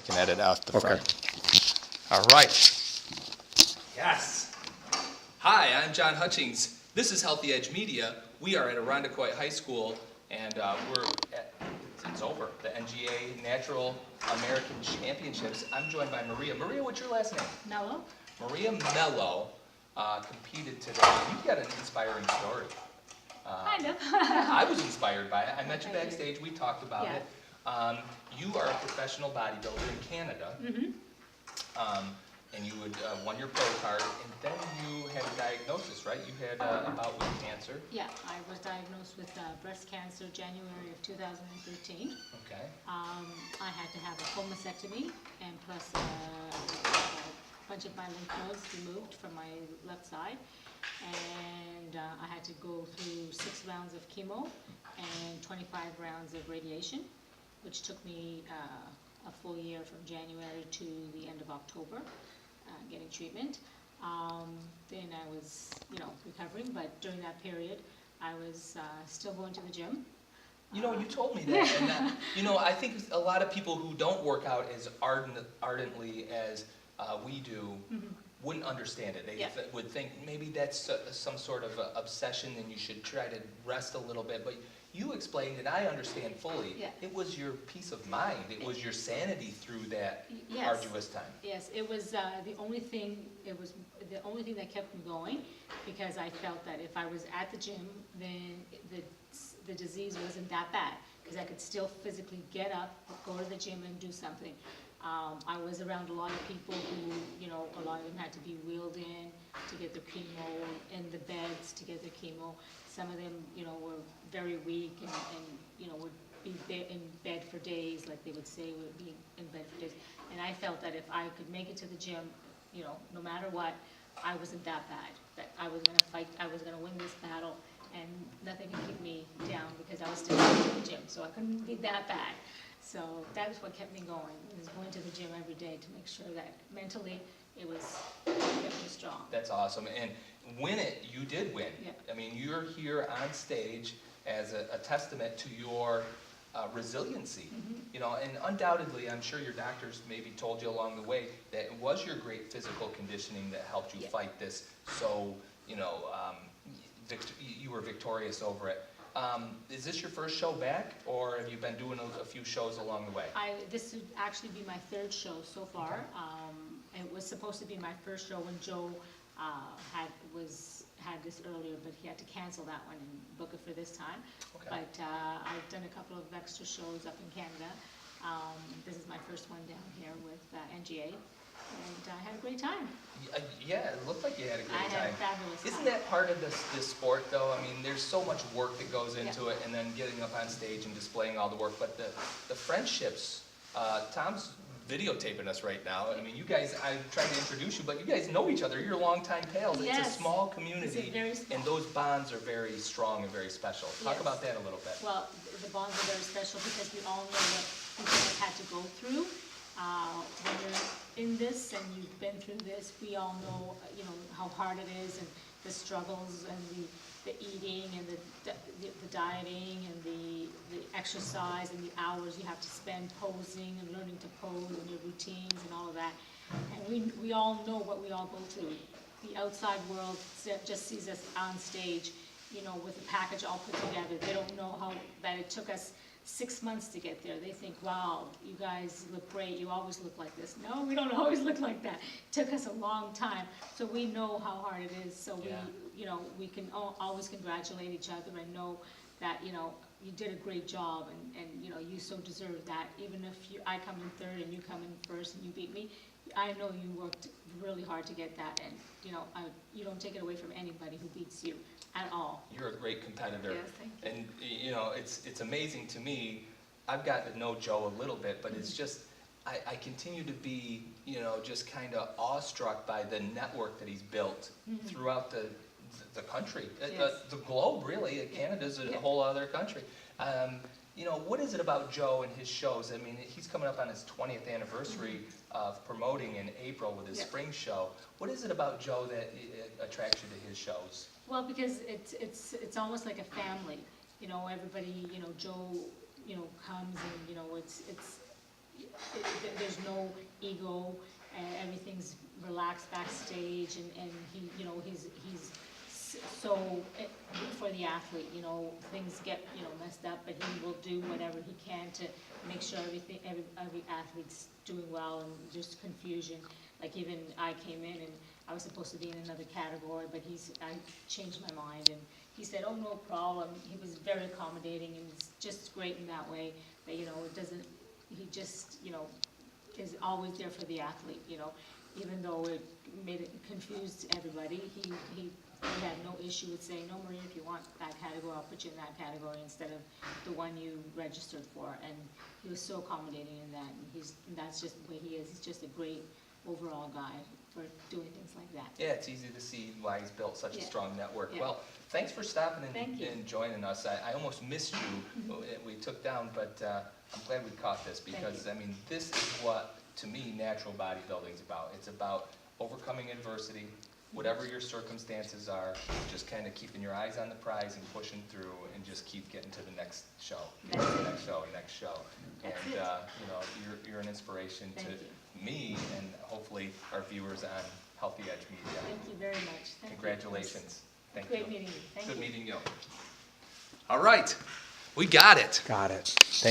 can edit out the Okay. front. All right. Yes. Hi, I'm John Hutchings. This is Healthy Edge Media. We are at Irondequoit High School, and we're at, it's over, the NGA Natural American Championships. I'm joined by Maria. Maria, what's your last name? Melo? Maria Melo competed today. You've got an inspiring story. Kind of. I was inspired by it. I met you Thank you. backstage. We talked about Yeah. it. You are a professional bodybuilder in Canada, and you had won your pro card, and then you had a diagnosis, right? You had a bout with cancer. Yeah, I was diagnosed with breast cancer January of 2013. Okay. I had to have a full mastectomy and plus a bunch of my lymph nodes removed from my left side. And I had to go through 6 rounds of chemo and 25 rounds of radiation, which took me a full year from January to the end of October, getting treatment. Then I was, recovering, but during that period, I was still going to the gym. You know, you told me that, and I think a lot of people who don't work out as ardently as we do wouldn't understand it. They would think maybe that's some sort of obsession and you should try to rest a little bit. But you explained, and I understand fully, it was your peace of mind. It was your sanity through that arduous time. Yes, it was the only thing that kept me going, because I felt that if I was at the gym, then the disease wasn't that bad, because I could still physically get up, go to the gym and do something. I was around a lot of people who, a lot of them had to be wheeled in to get their chemo, in the beds to get their chemo. Some of them, were very weak and would be in bed for days, like they would say, would be in bed for days. And I felt that if I could make it to the gym, no matter what, I wasn't that bad. That I was going to fight, I was going to win this battle, and nothing could keep me down because I was still going to the gym. So I couldn't be that bad. So that was what kept me going, was going to the gym every day to make sure that mentally it kept me strong. That's awesome. And you did win. Yeah. I mean, you're here on stage as a testament to your resiliency. And undoubtedly, I'm sure your doctors maybe told you along the way that it was your great physical conditioning that helped you fight this. So, you were victorious over it. Is this your first show back, or have you been doing a few shows along the way? This would actually be my 3rd show so far. Okay. It was supposed to be my first show when Joe had this earlier, but he had to cancel that one and book it for this time. Okay. But I've done a couple of extra shows up in Canada. This is my first one down here with NGA. And I had a great time. Yeah, it looked like you had a great time. I had a fabulous time. Isn't that part of this sport, though? I mean, there's so much work that goes into it, and then getting up on stage and displaying all the work. But the friendships, Tom's videotaping us right now. I mean, you guys, I'm trying to introduce you, but you guys know each other. You're longtime pals. Yes. It's a small community, and those bonds are very strong and very special. Talk about that a little bit. Well, the bonds are very special because we all know what each of us had to go through. When you're in this and you've been through this, we all know, how hard it is, and the struggles and the eating and the dieting and the exercise and the hours you have to spend posing and learning to pose and your routines and all of that. And we all know what we all go through. The outside world just sees us on stage, with a package all put together. They don't know that it took us 6 months to get there. They think, wow, you guys look great. You always look like this. No, we don't always look like that. It took us a long time. So we know how hard it is. So we can always congratulate each other and know that, you did a great job, and you so deserve that. Even if I come in 3rd and you come in 1st and you beat me, I know you worked really hard to get that, and you don't take it away from anybody who beats you at all. You're a great competitor. Yes, thank you. And it's amazing to me. I've gotten to know Joe a little bit, but it's just I continue to be just kind of awestruck by the network that he's built throughout the country, the globe, really. Canada's a whole other country. What is it about Joe and his shows? I mean, he's coming up on his 20th anniversary of promoting in April with his spring show. What is it about Joe that attracts you to his shows? Well, because it's almost like a family. Everybody, Joe, comes, and it's there's no ego, and everything's relaxed backstage, and he, you know, he's so, for the athlete, you know, things get, you know, messed up, but he will do whatever he can to make sure every athlete's doing well, and there's confusion. Like even I came in and I was supposed to be in another category, but I changed my mind, and he said, oh, no problem. He was very accommodating, and it's just great in that way, that, you know, it doesn't, he just, you know, is always there for the athlete, you know. Even though it confused everybody, he had no issue with saying, no, Maria, if you want that category, I'll put you in that category instead of the one you registered for. And he was so accommodating in that, and that's just the way he is. He's just a great overall guy for doing things like that. Yeah, it's easy to see why he's built such a strong network. Yeah. Well, thanks for stopping Thank you. and joining us. I almost missed you. We took down, but I'm glad we caught this, because, I mean, this is what, to me, natural bodybuilding is about. It's about overcoming adversity, whatever your circumstances are, just kind of keeping your eyes on the prize and pushing through, and just keep getting to the next show, next show. And That's it. you know, you're an inspiration to me and hopefully our viewers on Healthy Edge Media. Thank you very much. Thank Congratulations. you. Thank Great you. meeting you. Thank Good you. meeting you. All right, we got it. Got it.